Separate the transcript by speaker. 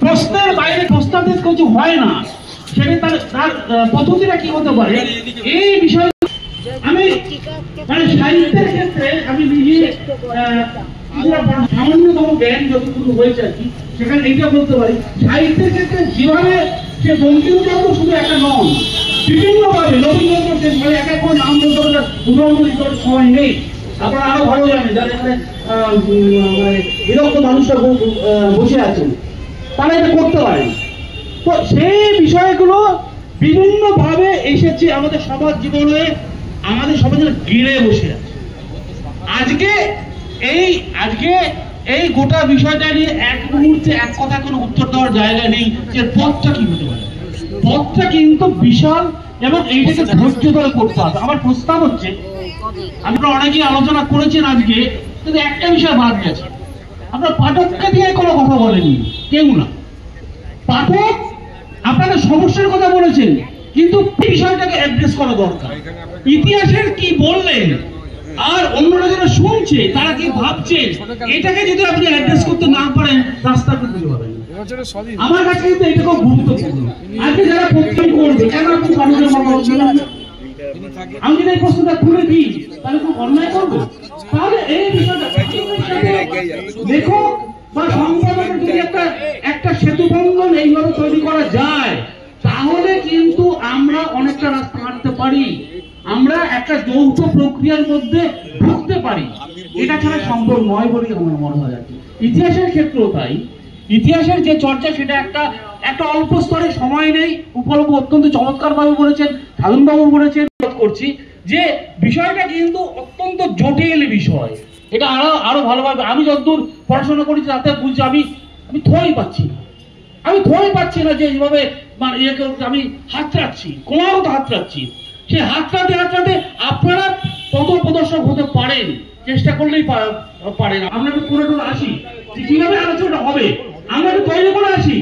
Speaker 1: প্রশ্নের বাইরে প্রস্তাবিত কিছু হয় না, সেটা তার পদ্ধতিটা কি হতে পারে এই বিষয়ে আমি মানে সাহিত্যের ক্ষেত্রে আমি নিজে সামান্যতম জ্ঞান যতটুকু হয়েছে আর কি, সেখানে এইটা বলতে পারি সাহিত্যের ক্ষেত্রে যেভাবে সে বঙ্কিমচন্দ্র শুধু একটা নন, বিভিন্নভাবে রবীন্দ্রনাথ শেষ করে এক এক করে নাম বলতে পারে উদাহরণ দিতে সময় নেই। আপনারা আরো ভালো জানেন যারা এখানে বিরক্ত মানুষরা বসে আছেন তারা এটা করতে পারেন। তো সেই বিষয়গুলো বিভিন্ন ভাবে এসেছে আমাদের সমাজ জীবনে, আমাদের সমাজের গিরে বসে আছে। আজকে এই গোটা বিষয়টা নিয়ে এক মুহূর্তে এক কথা কোনো উত্তর দেওয়ার জায়গা নেই যে পথটা কি হতে পারে। পথটা কিন্তু বিশাল এবং এইটাকে ধৈর্য ধরে করতে হবে। আমার প্রস্তাব হচ্ছে, আমরা অনেকেই আলোচনা করেছেন আজকে, কিন্তু একটা বিষয় বাদ গেছে, আমরা পাঠককে দিয়ে কোনো কথা বলেনি, কেউ না। পাঠক আপনাদের সমস্যার কথা বলেছেন, কিন্তু বিষয়টাকে অ্যাড্রেস করা দরকার। ইতিহাসের কি বললেন আর অন্যরা যারা শুনছে তারা কি ভাবছে, এটাকে যদি আপনি অ্যাড্রেস করতে না পারেন রাস্তা খুঁজে পাবেন। আমার কাছে কিন্তু এটা খুব গুরুত্বপূর্ণ। আজকে যারা প্রতিদিন করবে কেন আপনি মানুষের মতো আমি যদি এই প্রশ্নটা তুলে দিই তাহলে খুব অন্যায় করবো। তাহলে এই বিষয়টা দেখো বা সম্পাদকের যদি একটা সেতু বন্ধন এইভাবে তৈরি করা যায় তাহলে কিন্তু আমরা অনেকটা রাস্তা হাঁটতে পারি, আমরা একটা যৌথ প্রক্রিয়ার মধ্যে ঢুকতে পারি। এটা ছাড়া সম্ভব নয় বলেই আমার মনে হয়। ইতিহাসের ক্ষেত্রেও তাই, ইতিহাসের যে চর্চা সেটা একটা অল্প স্তরে সময় নেই। উপলব্ধ অত্যন্ত চমৎকার ভাবে বলেছেন, সাধনবাবু বলেছেন, করছি যে বিষয়টা কিন্তু অত্যন্ত জটিল বিষয়। এটা আরো ভালোভাবে আমি যতদূর পড়াশোনা করেছি তাতে বুঝছি, আমি থই পাচ্ছি না যে এইভাবে আমি হাতড়াচ্ছি, ক্রমাগত হাতড়াচ্ছি। সেই হাতড়াতে আপনারা পথ প্রদর্শক হতে পারেন, চেষ্টা করলেই পারেন। আমরা একটু পুরো আসি কিভাবে আলোচনা হবে, আমরা একটু তৈরি করে আসি।